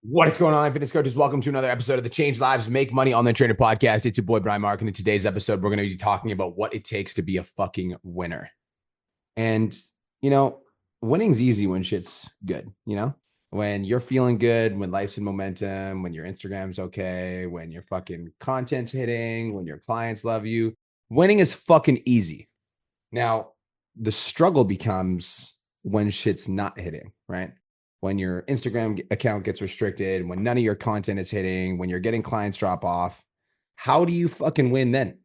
What is going on, fitness coaches? Welcome to another episode of the Change Lives, Make Money Online Trainer podcast. It's your boy, Brian Mark. And in today's episode, we're going to be talking about what it takes to be a fucking winner. And, you know, winning's easy when shit's good, when you're feeling good, when life's in momentum, when your Instagram's okay, when your fucking content's hitting, when your clients love you. Winning is fucking easy. Now, the struggle becomes when shit's not hitting, right? When your Instagram account gets restricted, when none of your content is hitting, when you're getting clients drop off, how do you fucking win then?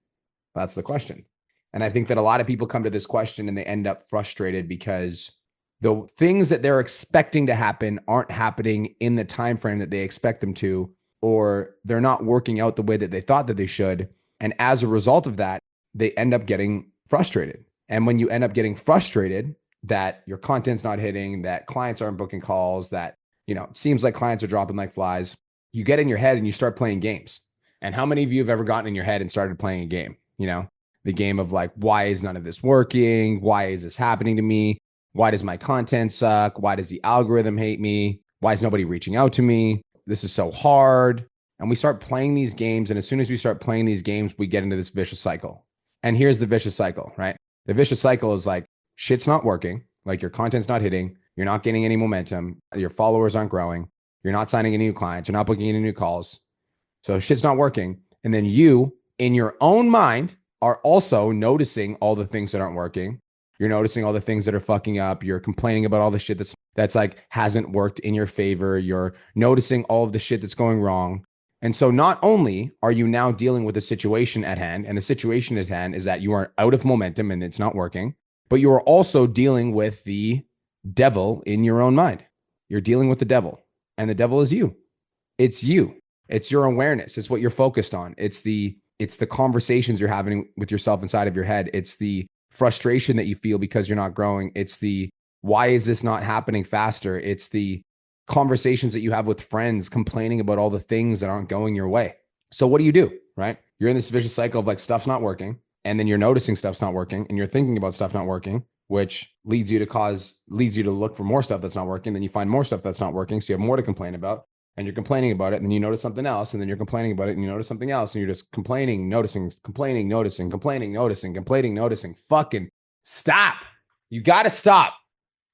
That's the question. And I think that a lot of people come to this question and they end up frustrated because the things that they're expecting to happen aren't happening in the time frame that they expect them to, or they're not working out the way that they thought that they should. And as a result of that, they end up getting frustrated. And when you end up getting frustrated, that your content's not hitting, that clients aren't booking calls, that, it seems like clients are dropping like flies, you get in your head and you start playing games. And how many of you have ever gotten in your head and started playing a game? The game of like, why is none of this working? Why is this happening to me? Why does my content suck? Why does the algorithm hate me? Why is nobody reaching out to me? This is so hard. And we start playing these games. And as soon as we start playing these games, we get into this vicious cycle. And here's the vicious cycle, right? The vicious cycle is like, shit's not working, like your content's not hitting, you're not getting any momentum, your followers aren't growing, you're not signing any new clients, you're not booking any new calls. So shit's not working. And then you, in your own mind, are also noticing all the things that aren't working. You're noticing all the things that are fucking up. You're complaining about all the shit that's like hasn't worked in your favor. You're noticing all of the shit that's going wrong. And so not only are you now dealing with the situation at hand, and the situation at hand is that you are out of momentum and it's not working, but you are also dealing with the devil in your own mind. You're dealing with the devil, and the devil is you. It's you. It's your awareness. It's what you're focused on. It's the conversations you're having with yourself inside of your head. It's the frustration that you feel because you're not growing. It's the, why is this not happening faster? It's the conversations that you have with friends complaining about all the things that aren't going your way. So what do? Right? You're in this vicious cycle of like, stuff's not working. And then you're noticing stuff's not working and you're thinking about stuff not working, which leads you to look for more stuff that's not working. Then you find more stuff that's not working. So you have more to complain about, and you're complaining about it. And then you notice something else, and then you're complaining about it, and you notice something else. And you're just complaining, noticing, complaining, noticing, complaining, noticing, complaining, noticing. Fucking stop. You got to stop.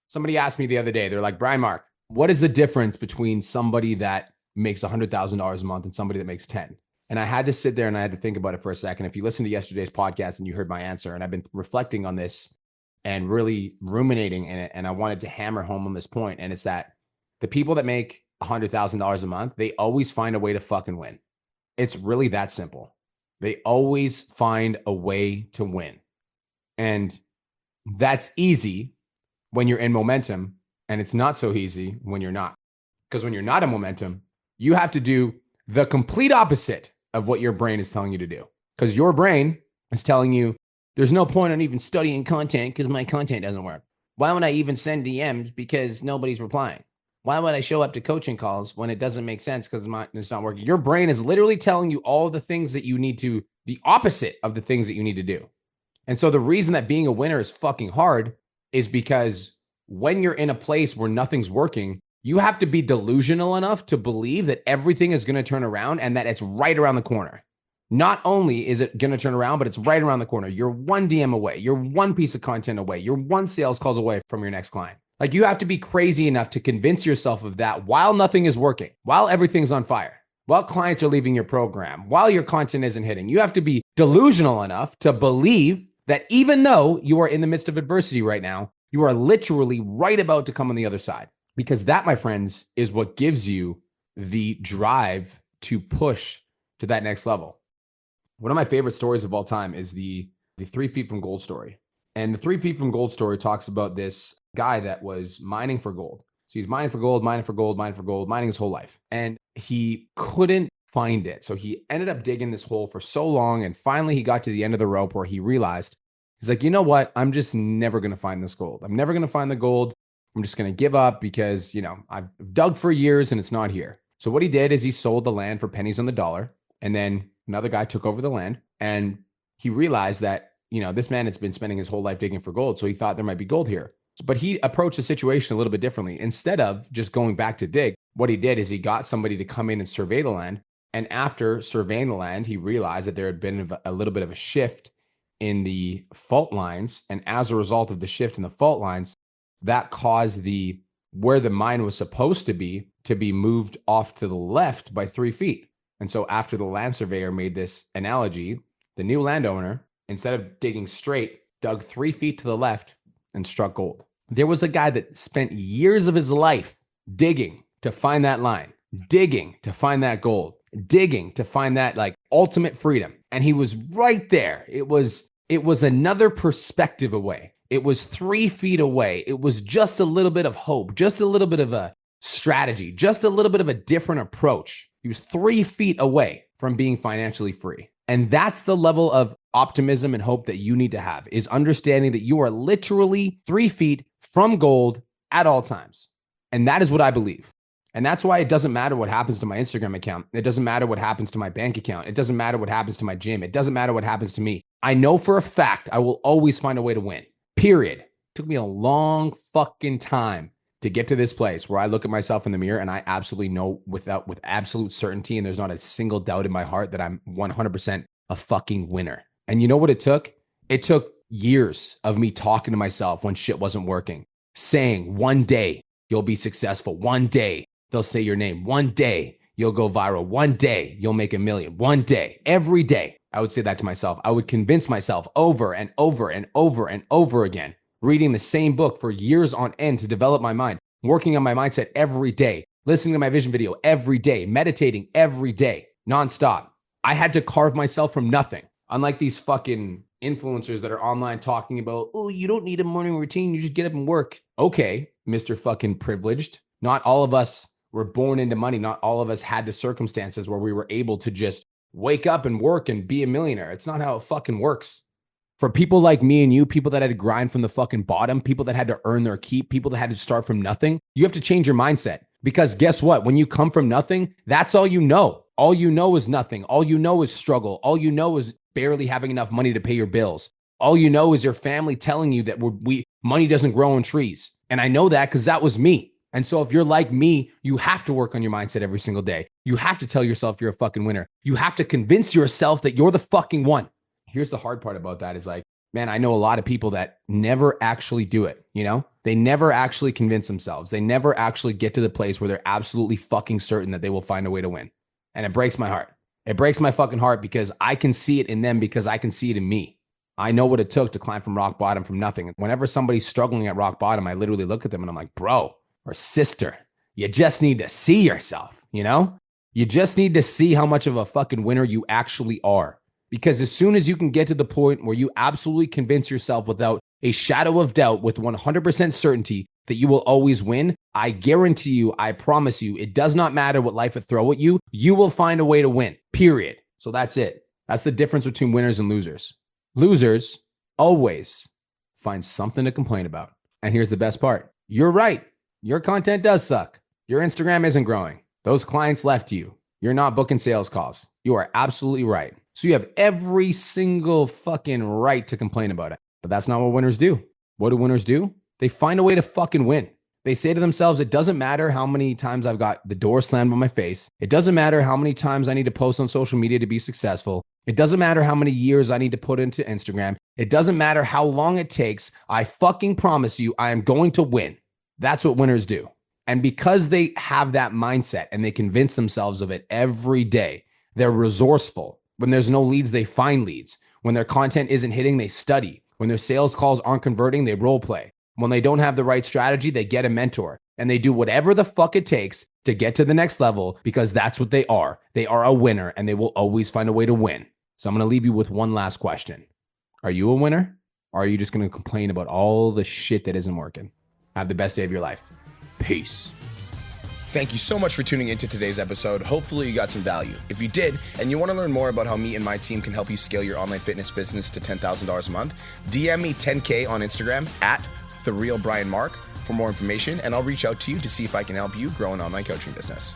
Somebody asked me the other day, they're like, Brian Mark, what is the difference between somebody that makes $100,000 a month and somebody that makes 10? And I had to sit there and I had to think about it for a second. If you listened to yesterday's podcast and you heard my answer, and I've been reflecting on this and really ruminating in it, and I wanted to hammer home on this point, and it's that the people that make $100,000 a month, they always find a way to fucking win. It's really that simple. They always find a way to win. And that's easy when you're in momentum, and it's not so easy when you're not. Because when you're not in momentum, you have to do the complete opposite of what your brain is telling you to do. Because your brain is telling you, there's no point in even studying content because my content doesn't work. Why would I even send DMs because nobody's replying? Why would I show up to coaching calls when it doesn't make sense because it's not working? Your brain is literally telling you all the things that you need to, the opposite of the things that you need to do. And so the reason that being a winner is fucking hard is because when you're in a place where nothing's working, you have to be delusional enough to believe that everything is going to turn around and that it's right around the corner. Not only is it going to turn around, but it's right around the corner. You're one DM away. You're one piece of content away. You're one sales calls away from your next client. Like, you have to be crazy enough to convince yourself of that while nothing is working, while everything's on fire, while clients are leaving your program, while your content isn't hitting. You have to be delusional enough to believe that even though you are in the midst of adversity right now, you are literally right about to come on the other side. Because that, my friends, is what gives you the drive to push to that next level. One of my favorite stories of all time is the 3 Feet from Gold story. And the 3 Feet from Gold story talks about this guy that was mining for gold. So he's mining for gold, mining his whole life. And he couldn't find it. So he ended up digging this hole for so long. And finally, he got to the end of the rope where he realized, he's like, you know what? I'm just never going to find this gold. I'm never going to find the gold. I'm just going to give up because, I've dug for years and it's not here. So what he did is he sold the land for pennies on the dollar. And then another guy took over the land, and he realized that, this man has been spending his whole life digging for gold. So he thought there might be gold here. But he approached the situation a little bit differently. Instead of just going back to dig, what he did is he got somebody to come in and survey the land. And after surveying the land, he realized that there had been a little bit of a shift in the fault lines. And as a result of the shift in the fault lines, that caused where the mine was supposed to be moved off to the left by 3 feet. And so after the land surveyor made this analogy, the new landowner, instead of digging straight, dug 3 feet to the left and struck gold. There was a guy that spent years of his life digging to find that line, digging to find that gold, digging to find that like ultimate freedom. And he was right there. It was another perspective away. It was 3 feet away. It was just a little bit of hope, just a little bit of a strategy, just a little bit of a different approach. He was 3 feet away from being financially free. And that's the level of optimism and hope that you need to have, is understanding that you are literally 3 feet from gold at all times. And that is what I believe. And that's why it doesn't matter what happens to my Instagram account. It doesn't matter what happens to my bank account. It doesn't matter what happens to my gym. It doesn't matter what happens to me. I know for a fact I will always find a way to win. Period. It took me a long fucking time to get to this place where I look at myself in the mirror and I absolutely know with absolute certainty, and there's not a single doubt in my heart, that I'm 100% a fucking winner. And you know what it took? It took years of me talking to myself when shit wasn't working, saying one day you'll be successful. One day they'll say your name. One day you'll go viral. One day you'll make $1 million. One day, every day, I would say that to myself. I would convince myself over and over and over and over again, reading the same book for years on end to develop my mind, working on my mindset every day, listening to my vision video every day, meditating every day, nonstop. I had to carve myself from nothing. Unlike these fucking influencers that are online talking about, oh, you don't need a morning routine, you just get up and work. Okay, Mr. fucking privileged. Not all of us were born into money. Not all of us had the circumstances where we were able to just wake up and work and be a millionaire. It's not how it fucking works. For people like me and you, people that had to grind from the fucking bottom, people that had to earn their keep, people that had to start from nothing, you have to change your mindset. Because guess what? When you come from nothing, that's all you know. All you know is nothing. All you know is struggle. All you know is barely having enough money to pay your bills. All you know is your family telling you that money doesn't grow on trees. And I know that because that was me. And so if you're like me, you have to work on your mindset every single day. You have to tell yourself you're a fucking winner. You have to convince yourself that you're the fucking one. Here's the hard part about that is like, man, I know a lot of people that never actually do it. You know, they never actually convince themselves. They never actually get to the place where they're absolutely fucking certain that they will find a way to win. And it breaks my heart. It breaks my fucking heart because I can see it in them, because I can see it in me. I know what it took to climb from rock bottom, from nothing. Whenever somebody's struggling at rock bottom, I literally look at them and I'm like, bro or sister, you just need to see yourself, you know? You just need to see how much of a fucking winner you actually are. Because as soon as you can get to the point where you absolutely convince yourself without a shadow of doubt, with 100% certainty that you will always win, I guarantee you, I promise you, it does not matter what life will throw at you, you will find a way to win, period. So that's it. That's the difference between winners and losers. Losers always find something to complain about. And here's the best part. You're right. Your content does suck. Your Instagram isn't growing. Those clients left you. You're not booking sales calls. You are absolutely right. So you have every single fucking right to complain about it. But that's not what winners do. What do winners do? They find a way to fucking win. They say to themselves, it doesn't matter how many times I've got the door slammed on my face. It doesn't matter how many times I need to post on social media to be successful. It doesn't matter how many years I need to put into Instagram. It doesn't matter how long it takes. I fucking promise you, I am going to win. That's what winners do. And because they have that mindset and they convince themselves of it every day, they're resourceful. When there's no leads, they find leads. When their content isn't hitting, they study. When their sales calls aren't converting, they role play. When they don't have the right strategy, they get a mentor. And they do whatever the fuck it takes to get to the next level, because that's what they are. They are a winner and they will always find a way to win. So I'm going to leave you with one last question. Are you a winner? Or are you just going to complain about all the shit that isn't working? Have the best day of your life. Peace. Thank you so much for tuning into today's episode. Hopefully you got some value. If you did, and you want to learn more about how me and my team can help you scale your online fitness business to $10,000 a month, DM me 10K on Instagram at TheRealBrianMark for more information, and I'll reach out to you to see if I can help you grow an online coaching business.